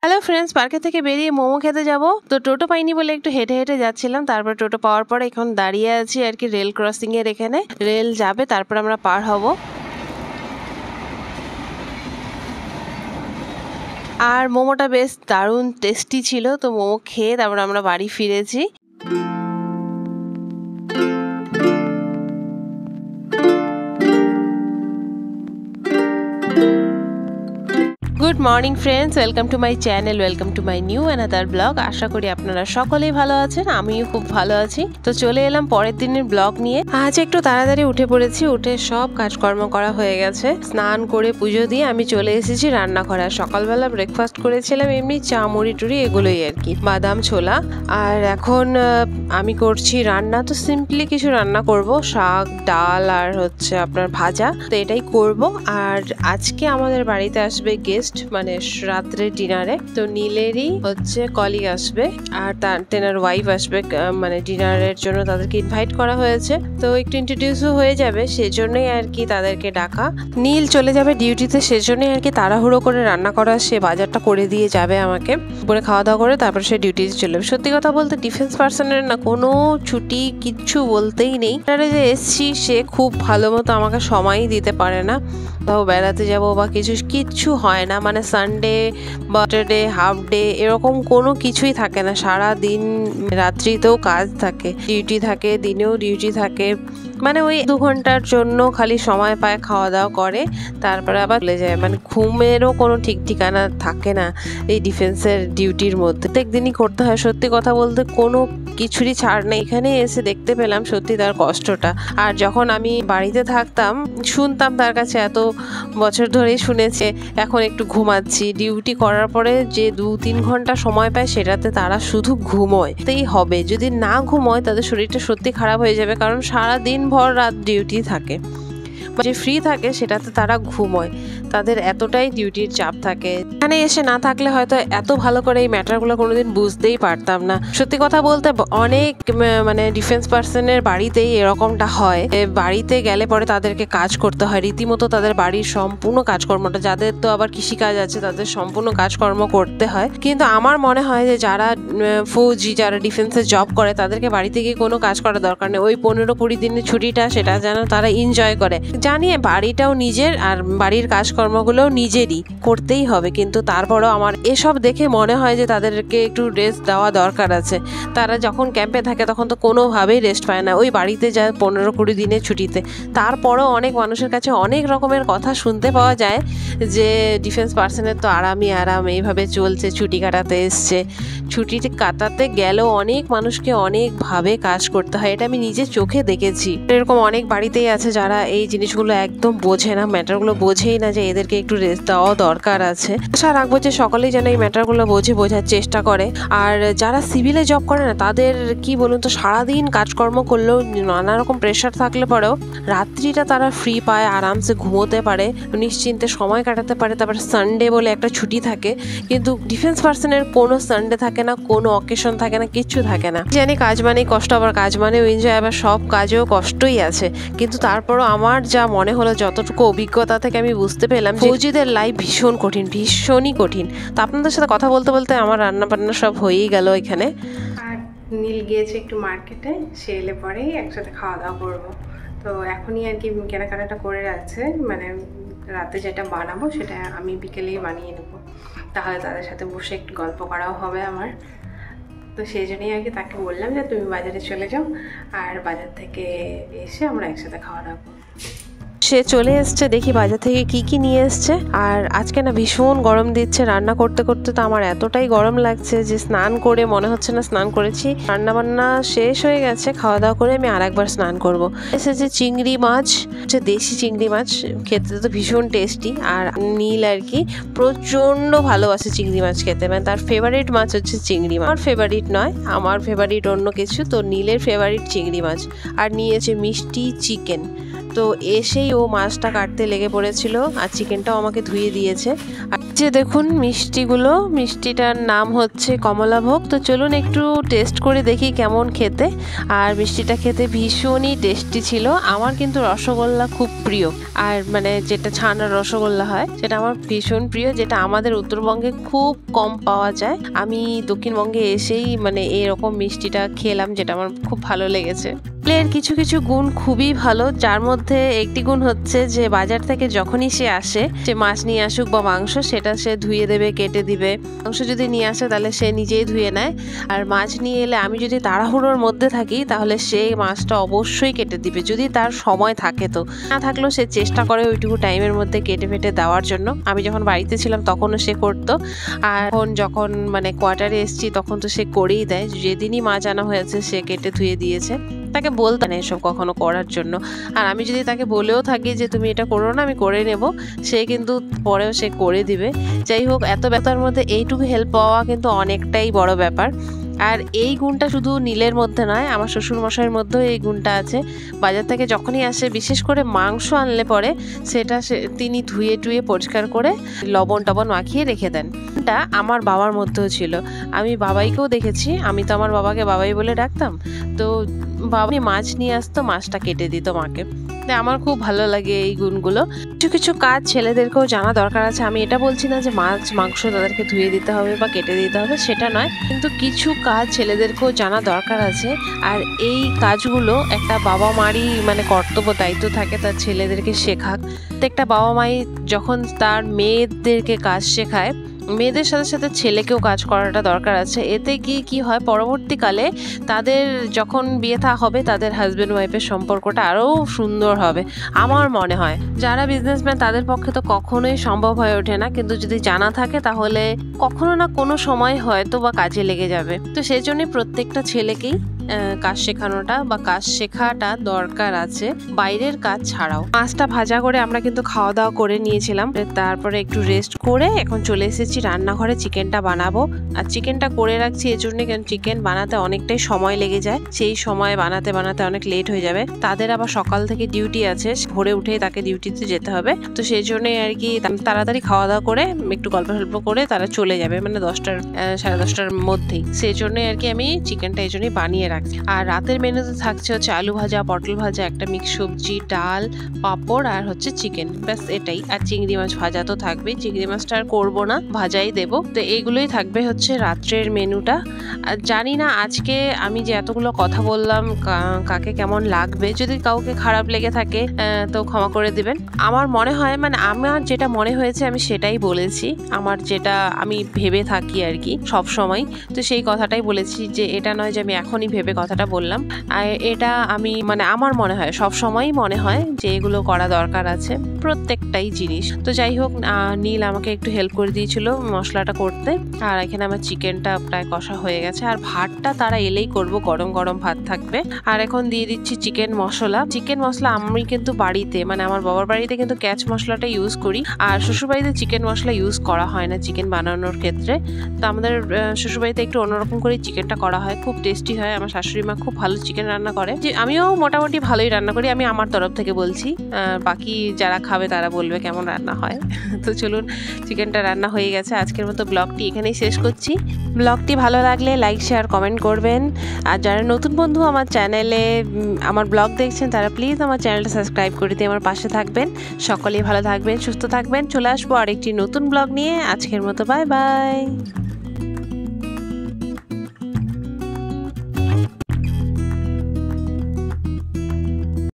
Hello friends, পার্কে থেকে বেরিয়ে মোমো খেতে যাব। তো টোটো পাইনি বলে একটু হেঁটে হেঁটে যাচ্ছিলাম। তারপর টোটো পাওয়ার পর এখন দাঁড়িয়ে আছি আর কি রেল ক্রসিং এর এখানে। রেল যাবে, তারপর আমরা পার হব। আর মোমোটা বেশ দারুণ টেস্টি ছিল। তো মোমো খেয়ে তারপর আমরা বাড়ি ফিরেছি। Good morning friends, welcome to my channel, welcome to my new another blog. আশা করি আপনারা সকলেই ভালো আছেন, আমিও খুব ভালো আছি। তো চলে এলাম পরের দিনের ব্লগ নিয়ে। আজ একটু তাড়াতাড়ি উঠে পড়েছি, উঠে সব কাজকর্ম করা হয়ে গেছে। স্নান করে পুজো দিয়ে আমি চলে এসেছি রান্নাঘরে। সকালবেলা ব্রেকফাস্ট করেছিলাম এমনি চা মুড়ি টুড়ি এগুলোই আর কি, বাদাম ছোলা। আর এখন আমি করছি রান্না। তো সিম্পলি কিছু রান্না করব, শাক ডাল আর হচ্ছে আপনার ভাজা। তো এটাই করব। আর আজকে আমাদের বাড়িতে আসবে গেস্ট, মানে রাত্রে ডিনারে। তো নীলেরই হচ্ছে কলিগ আসবে আর তেনার ওয়াইফ আসবে, মানে ডিনারের জন্য তাদেরকে ইনভাইট করা হয়েছে। তো একটু ইন্ট্রোডিউসও হয়ে যাবে, সেজন্যই আর কি তাদেরকে ডাকা। নীল চলে যাবে ডিউটিতে, সেজন্যই আর কি তাড়াহুড়ো করে রান্না করা। সে বাজারটা করে দিয়ে যাবে আমাকে, পরে খাওয়া দাওয়া করে তারপর সে ডিউটিতে চলে যাবে। সত্যি কথা বলতে ডিফেন্স পার্সনের না কোনো ছুটি কিচ্ছু বলতেই নেই। যে এসছি সে খুব ভালো মতো আমাকে সময়ই দিতে পারে না। তাও বেড়াতে যাব বা কিচ্ছু হয় না, মানে সানডে বা স্যাটারডে হাফ ডে এরকম কোনো কিছুই থাকে না। সারা দিন রাত্রিতেও কাজ থাকে, ডিউটি থাকে, দিনেও ডিউটি থাকে। মানে ওই 2 ঘন্টার জন্য খালি সময় পায়, খাওয়া দাওয়া করে, তারপরে আবার চলে যায়। মানে ঘুমেরও কোনো ঠিক ঠিকানা থাকে না এই ডিফেন্সের ডিউটির মধ্যে। প্রত্যেকদিনই করতে হয়। সত্যি কথা বলতে কোনো কিছুরই ছাড় নেই। এখানে এসে দেখতে পেলাম সত্যি তার কষ্টটা। আর যখন আমি বাড়িতে থাকতাম শুনতাম তার কাছে, এত বছর ধরেই শুনেছে, এখন একটু ঘুমাচ্ছি। ডিউটি করার পরে যে 2-3 ঘন্টা সময় পায় সেটাতে তারা শুধু ঘুমোয়। তাই হবে, যদি না ঘুমোয় তাদের শরীরটা সত্যি খারাপ হয়ে যাবে, কারণ সারা দিন ভর রাত ডিউটি থাকে। যে ফ্রি থাকে সেটাতে তারা ঘুমোয়, তাদের এতটাই ডিউটির চাপ থাকে। এখানে এসে না থাকলে হয়তো এত ভালো করে এই ম্যাটারগুলো কোনোদিন বুঝতেই পারতাম না। সত্যি কথা বলতে অনেক মানে ডিফেন্স পার্সনের বাড়িতেই এরকমটা হয়। বাড়িতে গেলে পরে তাদেরকে কাজ করতে হয় রীতিমতো, তাদের বাড়ির সম্পূর্ণ কাজকর্মটা। যাদের তো আবার কৃষিকাজ আছে তাদের সম্পূর্ণ কাজকর্ম করতে হয়। কিন্তু আমার মনে হয় যে যারা ফৌজি, যারা ডিফেন্সে জব করে, তাদেরকে বাড়িতে গিয়ে কোনো কাজ করার দরকার নেই। ওই 15-20 দিনের ছুটিটা সেটা যেন তারা এনজয় করে। জানিয়ে বাড়িটাও নিজের আর বাড়ির কাজকর্মগুলোও নিজেরই করতেই হবে। কিন্তু তারপরও আমার এসব দেখে মনে হয় যে তাদেরকে একটু রেস্ট দেওয়া দরকার আছে। তারা যখন ক্যাম্পে থাকে তখন তো কোনোভাবেই রেস্ট পায় না, ওই বাড়িতে যায় 15-20 দিনের ছুটিতে। তারপরও অনেক মানুষের কাছে অনেক রকমের কথা শুনতে পাওয়া যায় যে ডিফেন্স পার্সনের তো আরাম এইভাবে চলছে, ছুটি কাটাতে এসছে। ছুটি কাটাতে গেলেও অনেক মানুষকে অনেকভাবে কাজ করতে হয়, এটা আমি নিজের চোখে দেখেছি। এরকম অনেক বাড়িতেই আছে যারা এই জিনিসগুলো একদম বোঝে না, ম্যাটারগুলো বোঝেই না যে এদেরকে একটু রেস্ট দেওয়া দরকার আছে। আশা রাখবো যে সকলেই যেন এই ম্যাটারগুলো বোঝার চেষ্টা করে। আর যারা সিভিলে জব করে না, তাদের কি বলুন তো, সারাদিন কাজকর্ম করলেও নানা রকম প্রেশার থাকলে পরেও রাত্রিটা তারা ফ্রি পায়, আরামসে ঘুমোতে পারে, নিশ্চিন্তে সময় কাটাতে পারে। তারপর সানডে বলে একটা ছুটি থাকে। কিন্তু ডিফেন্স পার্সনের কোনো সানডে থাকে না, কোনো অকেশন থাকে না, কিচ্ছু থাকে না। জানি কাজ মানেই কষ্ট, আবার কাজ মানেও এনজয়, আবার সব কাজেও কষ্টই আছে। কিন্তু তারপরও আমার যা মনে হলো, যতটুকু অভিজ্ঞতা থেকে আমি বুঝতে পেলাম, ফৌজিদের লাইফ ভীষণ কঠিন, ভীষণই কঠিন। তো আপনাদের সাথে কথা বলতে বলতে আমার রান্না বান্না সব হয়েই গেল এখানে। আর নীল গিয়েছে একটু মার্কেটে, সে এলে পরেই একসাথে খাওয়া দাওয়া করবো। তো এখনই আর কি কেনাকাটাটা করে রাখছে, মানে রাতে যেটা বানাবো সেটা আমি বিকেলেই বানিয়ে নেবো, তাহলে তাদের সাথে বসে একটু গল্প করাও হবে আমার। তো সেই জন্যই আর কি তাকে বললাম যে তুমি বাজারে চলে যাও, আর বাজার থেকে এসে আমরা একসাথে খাওয়া দাওয়া করবো। সে চলে এসছে, দেখি বাজার থেকে কি নিয়ে এসছে। আর আজকে না ভীষণ গরম দিচ্ছে, রান্না করতে করতে তো আমার এতটাই গরম লাগছে যে স্নান করে মনে হচ্ছে না স্নান করেছি। রান্না বান্না শেষ হয়ে গেছে, খাওয়া দাওয়া করে আমি আরেকবার স্নান করব। এসেছে চিংড়ি মাছ, হচ্ছে দেশি চিংড়ি মাছ, খেতে তো ভীষণ টেস্টি। আর নীল আর কি প্রচণ্ড ভালোবাসে চিংড়ি মাছ খেতে, মানে তার ফেভারিট মাছ হচ্ছে চিংড়ি মাছ। আমার ফেভারিট নয়, আমার ফেভারিট অন্য কিছু। তো নীলের ফেভারিট চিংড়ি মাছ। আর নিয়েছে মিষ্টি চিকেন। তো এসেই ও মাছটা কাটতে লেগে পড়েছিল আর চিকেনটাও আমাকে ধুয়ে দিয়েছে। আর যে দেখুন মিষ্টিগুলো, মিষ্টিটার নাম হচ্ছে কমলাভোগ। তো চলুন একটু টেস্ট করে দেখি কেমন খেতে। আর মিষ্টিটা খেতে ভীষণই টেস্টি ছিল। আমার কিন্তু রসগোল্লা খুব প্রিয়, আর মানে যেটা ছানার রসগোল্লা হয় সেটা আমার ভীষণ প্রিয়, যেটা আমাদের উত্তরবঙ্গে খুব কম পাওয়া যায়। আমি দক্ষিণবঙ্গে এসেই মানে এরকম মিষ্টিটা খেলাম, যেটা আমার খুব ভালো লেগেছে। এর কিছু কিছু গুণ খুবই ভালো, যার মধ্যে একটি গুণ হচ্ছে যে বাজার থেকে যখনই সে আসে, সে মাছ নিয়ে আসুক বা মাংস, সেটা সে ধুয়ে দেবে, কেটে দিবে। মাংস যদি নিয়ে আসে তাহলে সে নিজেই ধুয়ে নেয়, আর মাছ নিয়ে এলে আমি যদি তাড়াহুড়োর মধ্যে থাকি তাহলে সে মাছটা অবশ্যই কেটে দিবে, যদি তার সময় থাকে। তো না থাকলেও সে চেষ্টা করে ওইটুকু টাইমের মধ্যে কেটে ফেটে দেওয়ার জন্য। আমি যখন বাড়িতে ছিলাম তখনও সে করতো, আর এখন যখন মানে কোয়ার্টারে এসেছি তখন তো সে করেই দেয়। যেদিনই মাছ আনা হয়েছে সে কেটে ধুয়ে দিয়েছে। তাকে বলতে না এসব কখনো করার জন্য, আর আমি যদি তাকে বলেও থাকি যে তুমি এটা করো না, আমি করে নেব, সে কিন্তু পরেও সে করে দিবে। যাই হোক, এত ব্যাপার মধ্যে এইটুকু হেল্প পাওয়া কিন্তু অনেকটাই বড় ব্যাপার। আর এই গুণটা শুধু নীলের মধ্যে নয়, আমার শ্বশুরমশাইয়ের মধ্যেও এই গুণটা আছে। বাজার থেকে যখনই আসে, বিশেষ করে মাংস আনলে পরে সেটা তিনি ধুয়ে টুয়ে পরিষ্কার করে লবণ টবণ মাখিয়ে রেখে দেন। এটা আমার বাবার মধ্যেও ছিল। আমি বাবাইকেও দেখেছি, আমি তো আমার বাবাকে বাবাই বলে ডাকতাম। তো বাবা মাছ নিয়ে আসতো, মাছটা কেটে দিত মাকে। আমার খুব ভালো লাগে এই গুণগুলো। কিছু কিছু কাজ ছেলেদেরকেও জানা দরকার আছে। আমি এটা বলছি না যে মাছ মাংস তাদেরকে ধুয়ে দিতে হবে বা কেটে দিতে হবে, সেটা নয়, কিন্তু কিছু কাজ ছেলেদেরকেও জানা দরকার আছে। আর এই কাজগুলো একটা বাবা মারই মানে কর্তব্য, দায়িত্ব থাকে তার ছেলেদেরকে শেখাক। প্রত্যেকটা বাবা মাই যখন তার মেয়েদেরকে কাজ শেখায়, মেয়েদের সাথে সাথে ছেলেকেও কাজ করাটা দরকার আছে। এতে কি হয়, পরবর্তীকালে তাদের যখন বিয়ে থা হবে, তাদের হাজব্যান্ড ওয়াইফের সম্পর্কটা আরও সুন্দর হবে আমার মনে হয়। যারা বিজনেসম্যান তাদের পক্ষে তো কখনোই সম্ভব হয়ে ওঠে না, কিন্তু যদি জানা থাকে তাহলে কখনো না কোনো সময় হয়তো বা কাজে লেগে যাবে। তো সেই জন্যই প্রত্যেকটা ছেলেকেই কাজ শেখানোটা বা কাজ শেখাটা দরকার আছে, বাইরের কাজ ছাড়াও। মাছটা ভাজা করে আমরা কিন্তু খাওয়া দাওয়া করে নিয়েছিলাম, তারপরে একটু রেস্ট করে এখন চলে এসেছি রান্নাঘরে চিকেনটা বানাবো। আর চিকেনটা করে রাখছি এজন্যই, কারণ চিকেন বানাতে অনেকটাই সময় লেগে যায়, সেই সময় বানাতে বানাতে অনেক লেট হয়ে যাবে। তাদের আবার সকাল থেকে ডিউটি আছে, ভোরে উঠেই তাকে ডিউটিতে যেতে হবে। তো সেই জন্যই আর কি তাড়াতাড়ি খাওয়া দাওয়া করে একটু গল্প সল্প করে তারা চলে যাবে, মানে 10টার 10:30টার মধ্যেই। সেই জন্যই আর কি আমি চিকেনটা এই জন্যই বানিয়ে রাখছি। আর রাতের মেনুতে থাকছে হচ্ছে আলু ভাজা, পটল ভাজা, একটা মিক্স সবজি, ডাল, পাঁপড় আর হচ্ছে চিকেন, ব্যাস এটাই। আর চিংড়ি মাছ ভাজা তো থাকবেই, চিংড়ি মাছটা আর করবো না, ভাজাই দেবো। তো এইগুলোই থাকবে হচ্ছে রাত্রের মেনুটা। আর জানি না আজকে আমি যে এতগুলো কথা বললাম কাকে কেমন লাগবে, যদি কাউকে খারাপ লেগে থাকে তো ক্ষমা করে দিবেন। আমার মনে হয় মানে আমার যেটা মনে হয়েছে আমি সেটাই বলেছি, আমার যেটা আমি ভেবে থাকি আর কি সব সময়। তো সেই কথাটাই বলেছি, যে এটা নয় যে আমি এখনই ভেবে কথাটা বললাম। আর এটা আমি মানে আমার মনে হয় সব সময়ই মনে হয় যে এগুলো করা দরকার আছে, প্রত্যেকটাই জিনিস। তো যাই হোক, নীল আমাকে একটু হেল্প করে দিয়েছিল মশলাটা করতে। আর এখানে আমার চিকেনটা প্রায় কষা হয়ে গেছে, আর ভাতটা তারা এলেই করব, গরম গরম ভাত থাকবে। আর এখন দিয়ে দিচ্ছি চিকেন মশলা। চিকেন মশলা আমি কিন্তু বাড়িতে মানে আমার বাবার বাড়িতে কিন্তু ক্যাচ মশলাটা ইউজ করি, আর শ্বশুরবাড়িতে চিকেন মশলা ইউজ করা হয় না চিকেন বানানোর ক্ষেত্রে। তো আমাদের শ্বশুরবাড়িতে একটু অন্যরকম করে চিকেনটা করা হয়, খুব টেস্টি হয়। আমার শাশুড়ি মা খুব ভালো চিকেন রান্না করে, যে আমিও মোটামুটি ভালোই রান্না করি, আমি আমার তরফ থেকে বলছি। বাকি যারা খাবে তারা বলবে কেমন রান্না হয়। তো চলুন, চিকেনটা রান্না হয়ে গেছে। আজকের মতো ব্লগটি এখানেই শেষ করছি। ব্লগটি ভালো লাগলে লাইক শেয়ার কমেন্ট করবেন। আর যারা নতুন বন্ধু আমার চ্যানেলে আমার ব্লগ দেখছেন, তারা প্লিজ আমার চ্যানেলটা সাবস্ক্রাইব করে দিয়ে আমার পাশে থাকবেন। সকলেই ভালো থাকবেন, সুস্থ থাকবেন। চলে আসবো আরেকটি নতুন ব্লগ নিয়ে। আজকের মতো বাই বাই।